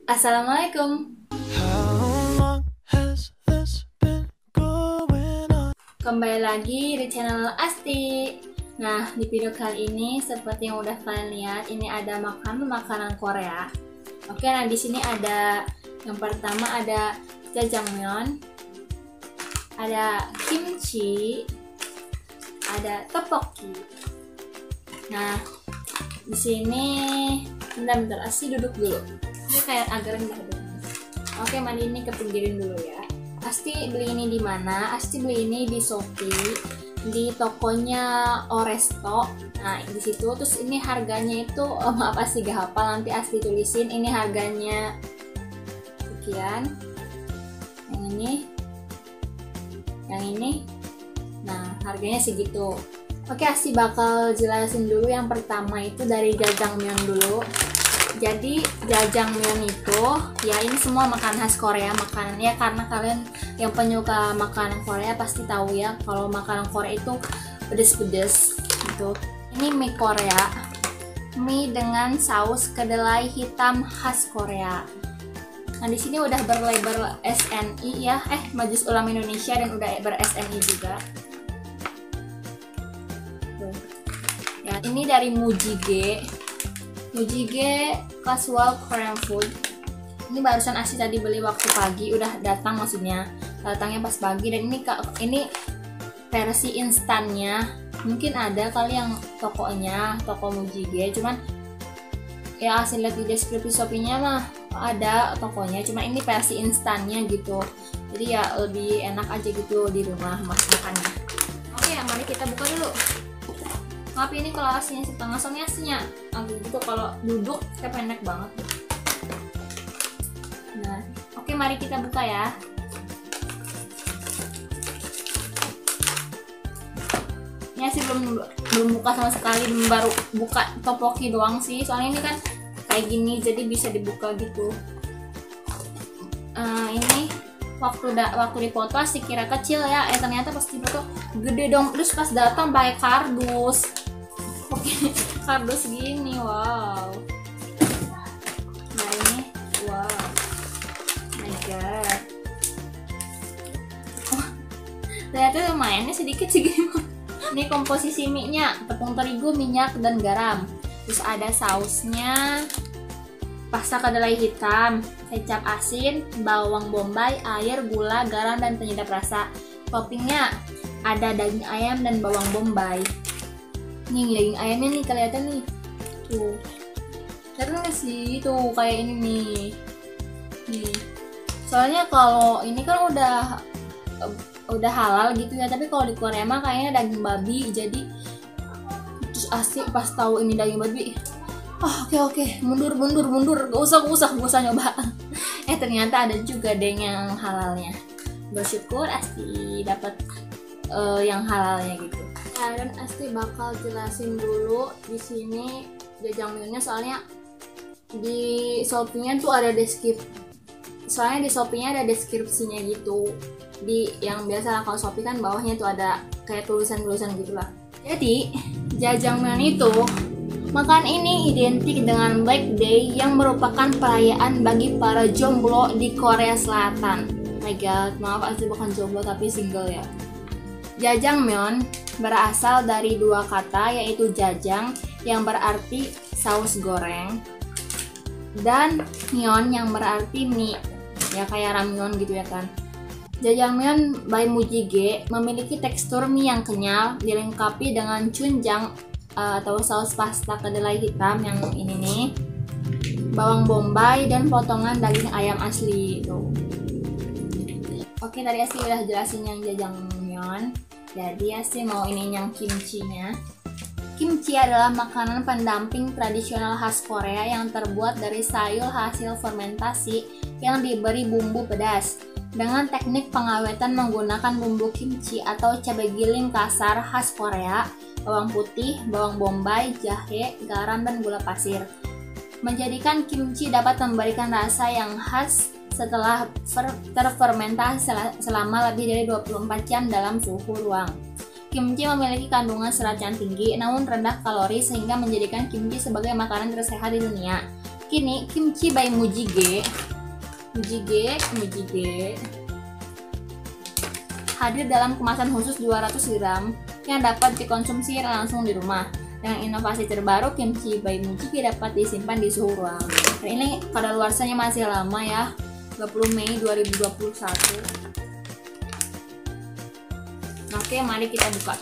Assalamualaikum. Kembali lagi di channel Asti. Nah, di video kali ini seperti yang udah kalian lihat, ini ada makanan Korea. Oke, nah di sini ada yang pertama ada jjajangmyeon, ada kimchi, ada tteokbokki. Nah, di sini bentar, Asti duduk dulu. Ini kayak agak rendah dulu. Oke, mandi ini ke pinggirin dulu ya. Asti beli ini di mana? Asti beli ini di Shopee, di tokonya Oresto. Nah, di situ terus ini harganya itu maaf Asti gak hafal, nanti Asti tulisin ini harganya sekian. Yang ini. Nah, harganya segitu. Oke, Asti bakal jelasin dulu. Yang pertama itu dari jjajangmyeon dulu. Jadi jjajangmyeon itu ya ini semua makanan khas Korea, makanan ya, karena kalian yang penyuka makanan Korea pasti tahu ya kalau makanan Korea itu pedes-pedes gitu. Ini mie Korea, mie dengan saus kedelai hitam khas Korea. Nah, di sini udah berlabel SNI ya, Majelis Ulama Indonesia, dan udah ber-SNI juga. Ya, ini dari Mujige Casual Korean Food. Ini barusan Asti tadi beli waktu pagi, udah datang, maksudnya datangnya pas pagi. Dan ini versi instannya, mungkin ada kali yang toko Mujige, cuman ya Asti lihat di deskripsi Shopee-nya mah ada tokonya, cuma ini versi instannya gitu, jadi ya lebih enak aja gitu di rumah makannya. Oke, mari kita buka dulu. Maaf ini kalau aslinya setengah, soalnya aslinya gitu, kalau duduk kayak pendek banget. Nah, oke, mari kita buka ya. Ini sih belum buka sama sekali, baru buka tteokbokki doang sih, soalnya ini kan kayak gini jadi bisa dibuka gitu. Ini waktu dipoto sih kira kecil ya, ternyata pas dibuka gede dong, terus pas datang pakai kardus. Oke, kardus gini, wow. Nah ini, wow, my god. Oh, ternyata lumayannya sedikit segini. Ini komposisi mie-nya, tepung terigu, minyak, dan garam. Terus ada sausnya, pasta kedelai hitam, kecap asin, bawang bombay, air, gula, garam, dan penyedap rasa. Toppingnya ada daging ayam dan bawang bombay. Nih daging ayamnya nih kelihatan nih, tuh kelihatan nggak sih, tuh kayak ini nih. Soalnya kalau ini kan udah halal gitu ya, tapi kalau di Korea mah kayaknya daging babi, jadi terus asik pas tahu ini daging babi. Oke, mundur, gak usah nyoba. Ternyata ada juga deh yang halalnya. Bersyukur Asti dapat yang halalnya gitu. Ya, dan Asti bakal jelasin dulu di sini jjajangmyeonnya, soalnya di Shopee-nya tuh ada deskripsinya gitu. Di yang biasa kalau Shopee kan bawahnya tuh ada kayak tulisan-tulisan gitulah. Jadi jjajangmyeon itu makan ini identik dengan Black Day yang merupakan perayaan bagi para jomblo di Korea Selatan. My god, maaf Asti bukan jomblo tapi single ya. Jjajangmyeon berasal dari dua kata, yaitu jjajang yang berarti saus goreng dan myeon yang berarti mie, ya kayak ramyeon gitu ya kan. Jjajangmyeon by Mujige memiliki tekstur mie yang kenyal, dilengkapi dengan chunjang atau saus pasta kedelai hitam yang ini nih, bawang bombay, dan potongan daging ayam asli tuh. Oke, tadi Asti udah jelasin yang jjajangmyeon. Jadi Asti mau ini yang kimchi-nya. Kimchi adalah makanan pendamping tradisional khas Korea yang terbuat dari sayur hasil fermentasi yang diberi bumbu pedas. Dengan teknik pengawetan menggunakan bumbu kimchi atau cabai giling kasar khas Korea, bawang putih, bawang bombay, jahe, garam, dan gula pasir. Menjadikan kimchi dapat memberikan rasa yang khas setelah terfermentasi selama lebih dari 24 jam dalam suhu ruang. Kimchi memiliki kandungan serat yang tinggi namun rendah kalori, sehingga menjadikan kimchi sebagai makanan tersehat di dunia. Kini kimchi by Mujige hadir dalam kemasan khusus 200 gram yang dapat dikonsumsi langsung di rumah. Dengan inovasi terbaru, kimchi by Mujige dapat disimpan di suhu ruangan. Dan ini kadaluarsanya masih lama ya, 20 Mei 2021. Oke, mari kita buka.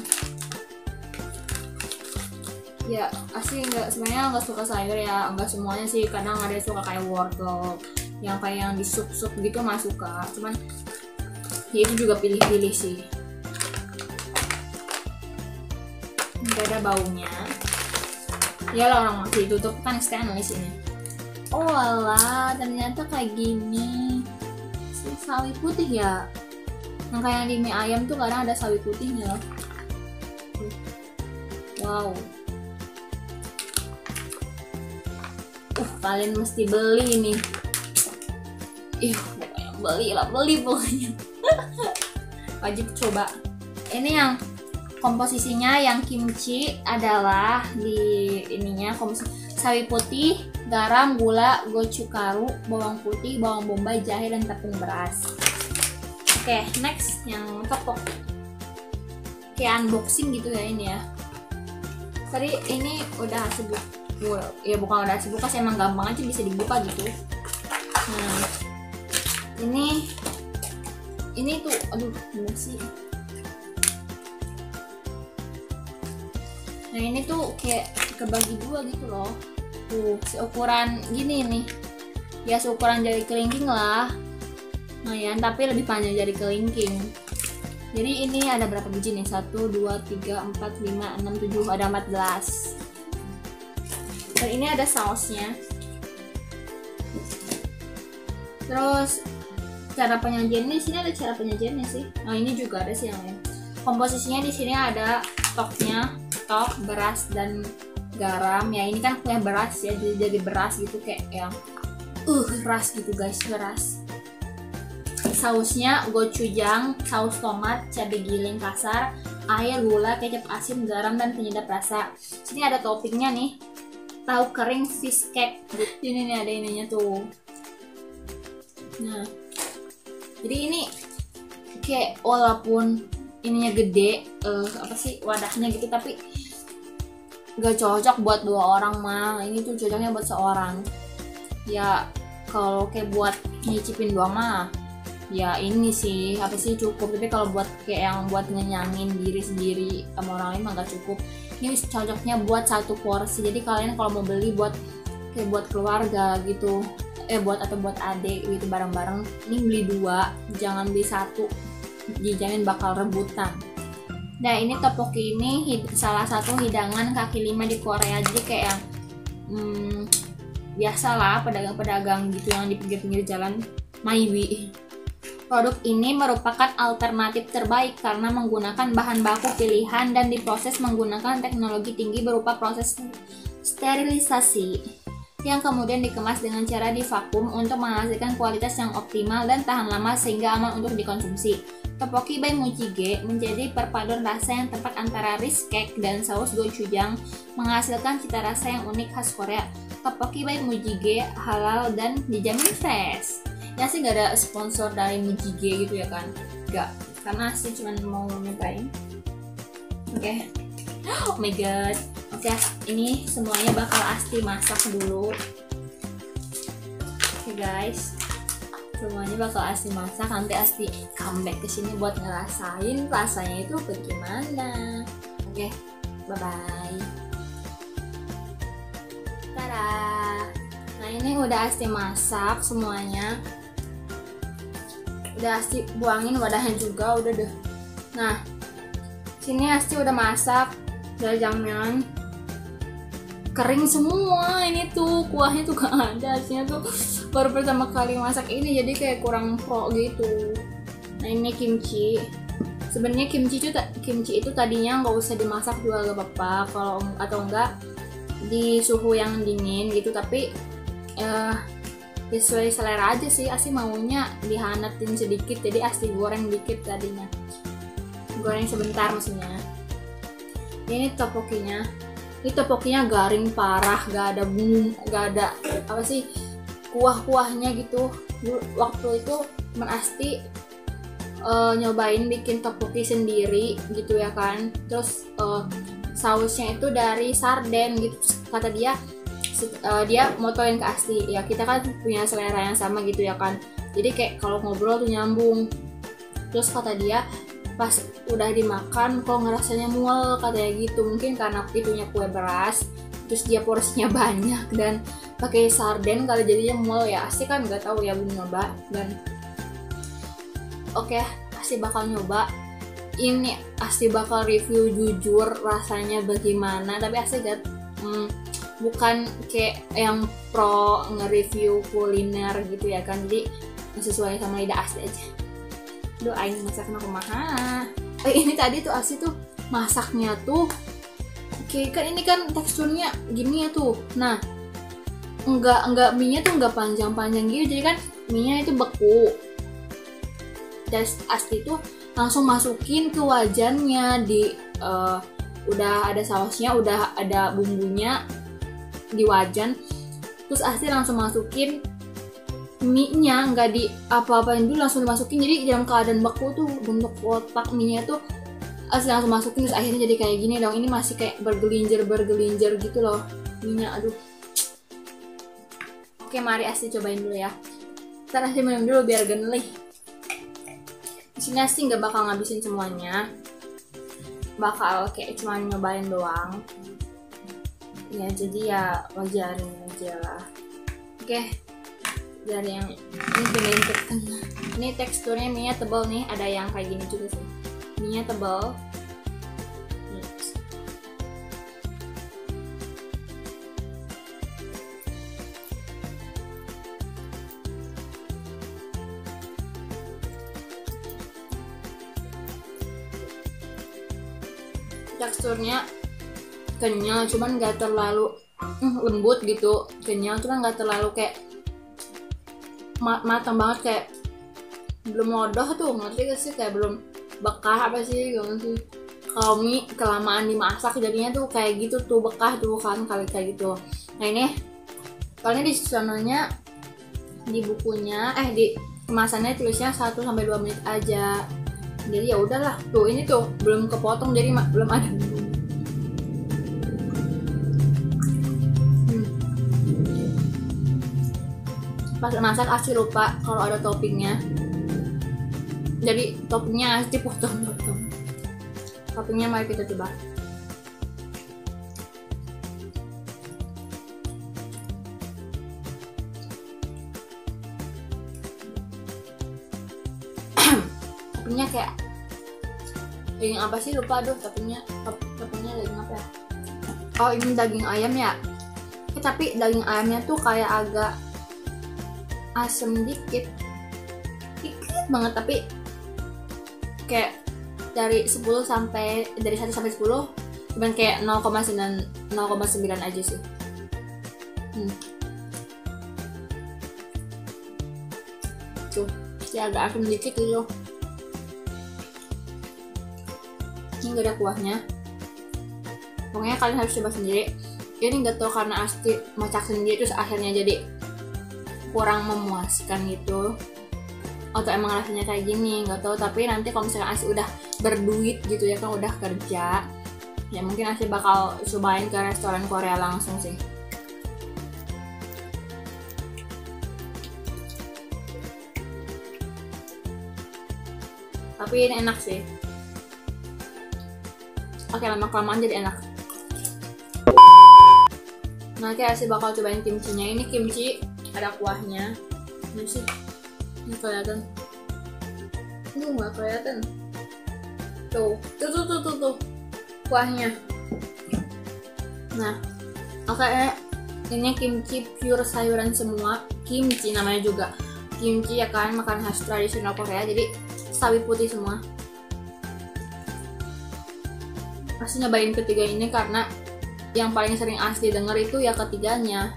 Ya, asli sebenarnya nggak suka sayur ya, nggak semuanya sih. Kadang ada yang suka kayak wortel, yang kayak yang di sup-sup gitu nggak suka. Cuman ya itu juga pilih-pilih sih. Nggak ada baunya. Iyalah, orang masih ditutup kan stainless ini. Oh alah, ternyata kayak gini. Sawi putih ya. Yang kayak di mie ayam tuh kadang ada sawi putihnya. Wow. Kalian mesti beli nih. Beli pokoknya. Wajib coba. Ini yang komposisinya, yang kimchi adalah di ininya sawi putih, garam, gula, gochugaru, bawang putih, bawang bombay, jahe, dan tepung beras. Oke, next yang tteokbokki. Kayak unboxing gitu ya ini ya. Tadi ini udah sebut, ya bukan udah dibuka sih, emang gampang aja bisa dibuka gitu. Nah, ini tuh, aduh gimana sih. Nah ini tuh kayak kebagi dua gitu loh. Tuh seukuran gini nih. Ya seukuran jari kelingking lah. Lumayan, tapi lebih panjang jari kelingking. Jadi ini ada berapa biji nih? 1, 2, 3, 4, 5, 6, 7, ada 14. Dan ini ada sausnya. Terus cara penyajiannya di sini ada cara penyajiannya sih. Nah ini juga ada sih yang lain. Komposisinya di sini ada stoknya, stok, beras, dan garam. Ya ini kan punya beras ya, jadi beras gitu kayak yang beras gitu guys, beras. Sausnya gochujang, saus tomat, cabai giling kasar, air, gula, kecap asin, garam, dan penyedap rasa. Sini ada toppingnya nih, tahu kering fish cake. Ini nih ada ininya tuh. Nah, jadi ini kayak walaupun ininya gede, apa sih wadahnya gitu, tapi gak cocok buat 2 orang mah. Ini tuh cocoknya buat seorang. Ya kalau kayak buat nyicipin doang mah ya ini sih apa sih cukup, tapi kalau buat kayak yang buat ngenyangin diri sendiri sama orang lain mah gak cukup. Ini cocoknya buat 1 porsi. Jadi kalian kalau mau beli buat kayak buat keluarga gitu, buat adik gitu bareng-bareng, ini beli 2, jangan beli 1, dijamin bakal rebutan. Nah ini tteokbokki ini salah satu hidangan kaki 5 di Korea. Jadi kayak yang biasalah pedagang-pedagang gitu yang di pinggir-pinggir jalan Maiwi. Produk ini merupakan alternatif terbaik karena menggunakan bahan baku pilihan dan diproses menggunakan teknologi tinggi berupa proses sterilisasi yang kemudian dikemas dengan cara divakum untuk menghasilkan kualitas yang optimal dan tahan lama sehingga aman untuk dikonsumsi. Tteokbokki by Mujige menjadi perpaduan rasa yang tepat antara rice cake dan saus gochujang, menghasilkan cita rasa yang unik khas Korea. Tteokbokki by Mujige halal dan dijamin fresh. Ya sih nggak ada sponsor dari Mujige gitu ya kan? Nggak, karena sih cuma mau nyobain. Oke. Oh my god. Oke, ini semuanya bakal Asti masak dulu. Oke guys, semuanya bakal Asti masak. Nanti Asti comeback ke sini buat ngerasain rasanya itu bagaimana. Oke, bye bye. Tada. Nah ini udah Asti masak semuanya. Udah Asti buangin wadahnya juga, udah deh. Nah, sini Asti udah masak jajangmyeon. Kering semua ini tuh, kuahnya tuh gak ada. Aslinya tuh baru pertama kali masak ini, jadi kayak kurang pro gitu. Nah ini kimchi. Sebenarnya kimchi itu tadinya nggak usah dimasak juga gak apa-apa, kalau atau enggak di suhu yang dingin gitu, tapi sesuai selera aja sih. Asti maunya dihanatin sedikit, jadi Asti goreng dikit tadinya, goreng sebentar maksudnya. Ini tteokbokkinya. Ini tteokbokkinya garing parah, gak ada bumbu, gak ada apa sih kuah-kuahnya gitu. Waktu itu teman Asti nyobain bikin tteokbokki sendiri gitu ya kan, terus sausnya itu dari sarden gitu, kata dia dia motoin ke Asti, ya kita kan punya selera yang sama gitu ya kan, jadi kayak kalau ngobrol tuh nyambung. Terus kata dia pas udah dimakan kok ngerasanya mual katanya gitu, mungkin karena itunya kue beras, terus dia porsinya banyak dan pakai sarden kali jadinya mual ya. Asti kan nggak tahu ya, belum nyoba. Dan oke, Asti bakal nyoba ini, Asti bakal review jujur rasanya bagaimana, tapi Asti bukan kayak yang pro nge-review kuliner gitu ya kan, jadi sesuai sama lidah Asti aja. Doain masaknya kumaha. Ini tadi tuh Asti tuh masaknya tuh kayak kan, ini kan teksturnya gini ya tuh. Nah, enggak mie-nya tuh enggak panjang-panjang gitu, jadi kan mie-nya itu beku. Dan Asti tuh langsung masukin ke wajannya, udah ada sausnya, udah ada bumbunya di wajan, terus Asti langsung masukin mie-nya, nggak di apa-apain dulu, langsung dimasukin. Jadi dalam keadaan beku tuh bentuk kotak mie-nya tuh Asti langsung masukin, terus akhirnya jadi kayak gini dong. Ini masih kayak bergelinjer gitu loh mie-nya, aduh. Oke, mari Asti cobain dulu ya. Ntar Asti minum dulu biar genelih. Di sini Asti nggak bakal ngabisin semuanya, bakal kayak cuma nyobain doang. Ya jadi ya wajarin aja lah. Oke, dari yang ini pindahin ke tengah. Ini teksturnya mie-nya tebal nih, ada yang kayak gini juga sih. Mie-nya tebal. Teksturnya kenyal, cuman nggak terlalu lembut gitu, kenyal cuman nggak terlalu kayak matang banget, kayak belum lodoh tuh, ngerti gak sih, kayak belum bekah apa sih gimana sih. Kalau mie kelamaan dimasak jadinya tuh kayak gitu tuh, bekah tuh kan kali kayak gitu. Nah ini soalnya di sananya, di bukunya di kemasannya tulisnya 1-2 menit aja, jadi ya udahlah. Tuh ini tuh belum kepotong, jadi belum ada. Pas masak Asti lupa kalau ada toppingnya, jadi toppingnya Asti potong-potong. Toppingnya mari kita coba. Toppingnya kayak daging apa sih, lupa aduh. Toppingnya daging apa ya? Oh ini daging ayam ya. Tapi daging ayamnya tuh kayak agak asem dikit banget, tapi kayak dari 1 sampai 10 cuman kayak 0,9 aja sih. Tuh ya agak asem dikit gitu. Ini gak ada kuahnya, pokoknya kalian harus coba sendiri. Ini gak tau karena Asti masak sendiri terus akhirnya jadi kurang memuaskan gitu, atau emang rasanya kayak gini nggak tahu. Tapi nanti kalau misalnya Asti udah berduit gitu ya kan, udah kerja ya, mungkin Asti bakal cobain ke restoran Korea langsung sih. Tapi ini enak sih. Oke, lama kelamaan jadi enak. Nanti Asti bakal cobain kimchinya. Ini kimchi ada kuahnya. Ini sih, ini kelihatan. Nggak kelihatan. Tuh kuahnya. Nah, oke, ini kimchi pure sayuran semua. Kimchi namanya juga kimchi ya kan, makanan khas tradisional Korea. Jadi sawi putih semua. Pasti nyobain ketiga ini karena yang paling sering Asti denger itu ya ketiganya.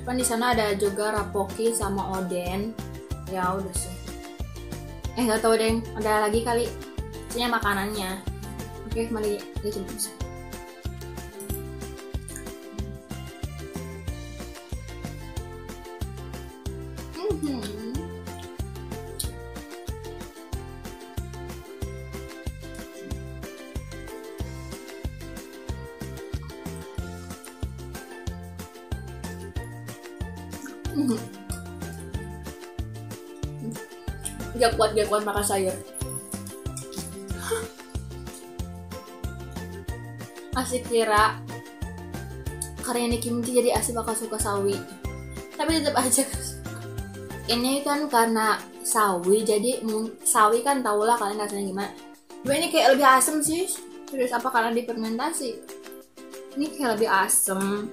Kan di sana ada juga rapoki sama oden. Ya udah sih. Nggak tahu deh, ada lagi kali. Maksudnya makanannya. Oke, mari kita coba. Gak kuat makan sayur. Asik kira karena ini kimchi jadi Asih bakal suka sawi, tapi tetap aja ini kan karena sawi, jadi sawi kan tau lah kalian rasanya gimana. Gue ini kayak lebih asem sih, serius, apa karena difermentasi ini kayak lebih asem.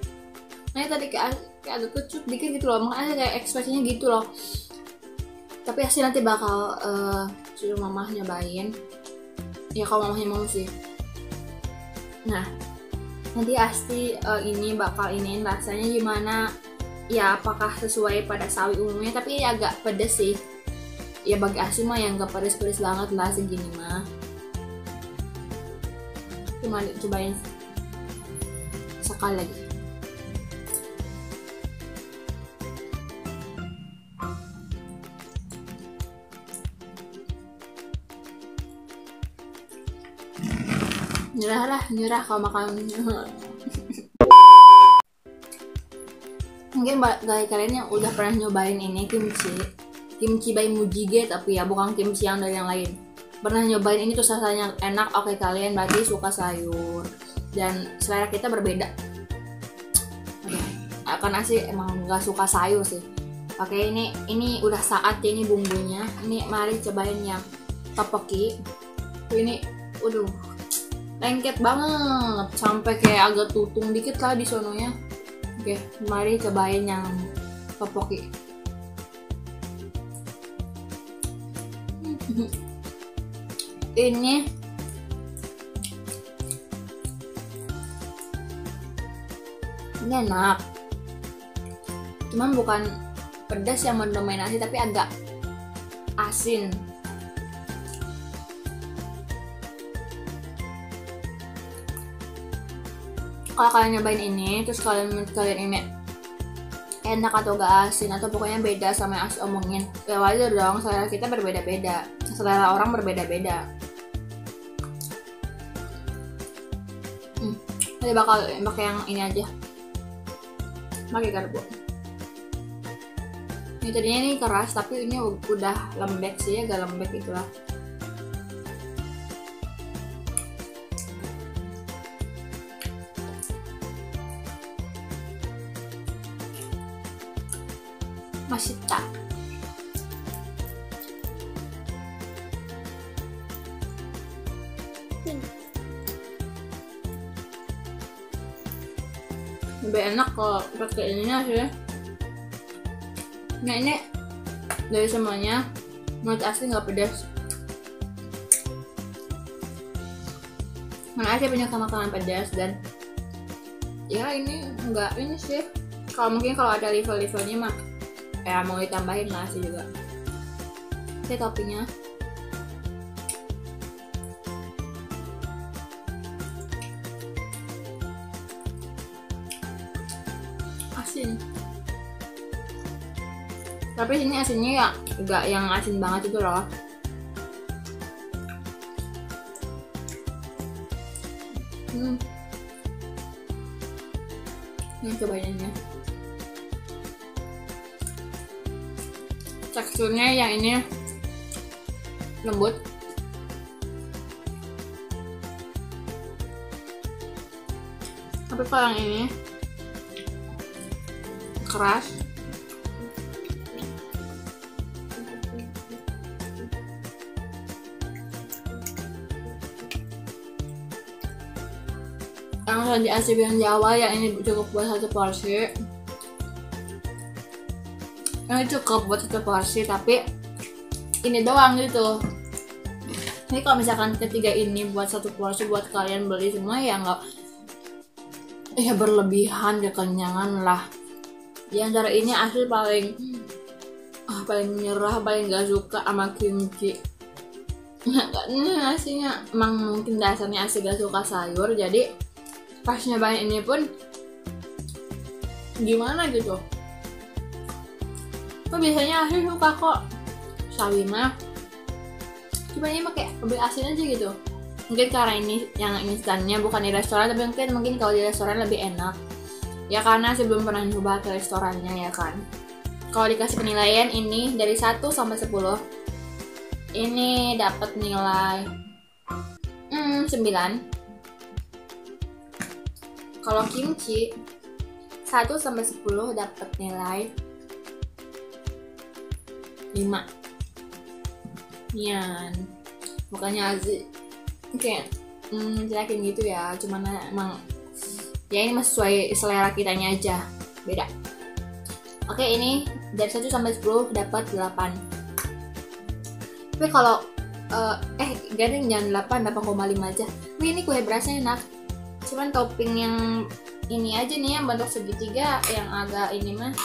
Nah tadi kayak agak kecut dikit gitu loh, makanya kayak ekspresinya gitu loh. Tapi Asih nanti bakal suruh mamah nyobain ya, kalau mamahnya mau sih. Nah nanti Asti ini bakal iniin rasanya gimana ya, apakah sesuai pada sawi umumnya, tapi agak pedes sih ya. Bagi Asih mah yang gak pedes-pedes banget lah segini mah. Cuma cobain sekali lagi. Nyerah kalau makan. Mungkin bagi kalian yang udah pernah nyobain ini kimchi by Mujige, tapi ya bukan kimchi yang dari yang lain, pernah nyobain ini tuh rasanya enak. Oke, kalian berarti suka sayur dan selera kita berbeda. Oke, karena sih emang nggak suka sayur sih. Oke, ini udah saatnya ini bumbunya. Ini mari cobain yang tteokbokki. Ini lengket banget sampai kayak agak tutung dikit lah di sononya. Oke, mari cobain yang tteokbokki. Ini enak, cuman bukan pedas yang mendominasi, tapi agak asin. Kalau kalian nyobain ini terus kalian ini enak atau gak asin atau pokoknya beda sama yang Asih omongin, ya wajar dong, selera kita berbeda-beda, selera orang berbeda-beda. Nanti bakal pakai yang ini aja, pakai garpu. Ini tadinya ini keras tapi ini udah lembek sih, agak lembek itulah. Masita. Lebih enak kalau pakai ininya sih. Nah ini dari semuanya menurut Asih nggak pedas. Karena Asih punya makanan pedas dan ya ini nggak ini sih. Kalau mungkin kalau ada level-levelnya mah ya mau ditambahin lah sih juga. Oke, toppingnya asin, tapi ini asinnya ya enggak yang asin banget itu loh. Ini cobain ini. Teksturnya yang ini lembut, tapi kalau yang ini keras. Yang tadi Asih bilang Jawa, yang ini cukup buat satu porsi. Ini cukup buat satu porsi, tapi ini doang gitu. Ini kalau misalkan ketiga ini buat satu porsi buat kalian beli semua ya nggak, ya berlebihan, kekenyangan lah. Di antara ini Asih paling nyerah, paling nggak suka sama kimchi. Ini Asihnya emang mungkin dasarnya Asih gak suka sayur, jadi pas nyobain ini pun gimana gitu. Kok biasanya Asih suka kok sawi mah, cuma ini pakai lebih asin aja gitu. Mungkin karena ini yang instannya bukan di restoran, tapi mungkin kalau di restoran lebih enak ya, karena Asih belum pernah nyoba ke restorannya ya kan. Kalau dikasih penilaian ini dari 1 sampai 10, ini dapat nilai 9. Kalau kimchi 1 sampai 10 dapat nilai 5. Nian. Bukannya kayak jelekin gitu ya, cuman emang ya ini masih sesuai selera kitanya aja, beda. Oke, ini dari 1 sampai 10 dapat 8. Tapi kalau gading jangan 8,5 aja. Wih, ini kue berasnya enak. Cuman topping yang ini aja nih yang bentuk segitiga yang agak ini mah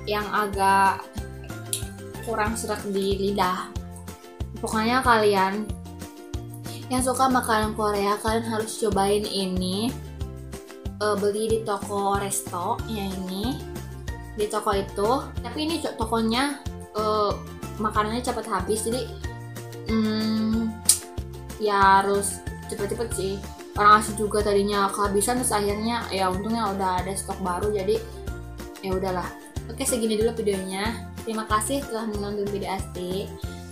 yang agak kurang serak di lidah. Pokoknya kalian yang suka makanan Korea, kalian harus cobain ini. Beli di toko resto yang ini, di toko itu. Tapi ini tokonya makanannya cepat habis, jadi ya harus cepet-cepet sih. Orang asli juga tadinya kehabisan, terus akhirnya ya untungnya udah ada stok baru, jadi ya udahlah. Oke, segini dulu videonya. Terima kasih telah menonton video Asti.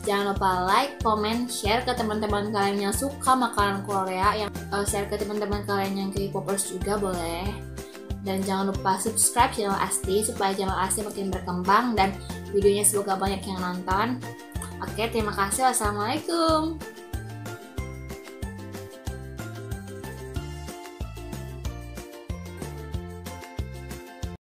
Jangan lupa like, comment, share ke teman-teman kalian yang suka makanan Korea, yang share ke teman-teman kalian yang K-popers juga boleh. Dan jangan lupa subscribe channel Asti supaya channel Asti makin berkembang dan videonya semoga banyak yang nonton. Oke, terima kasih. Wassalamualaikum.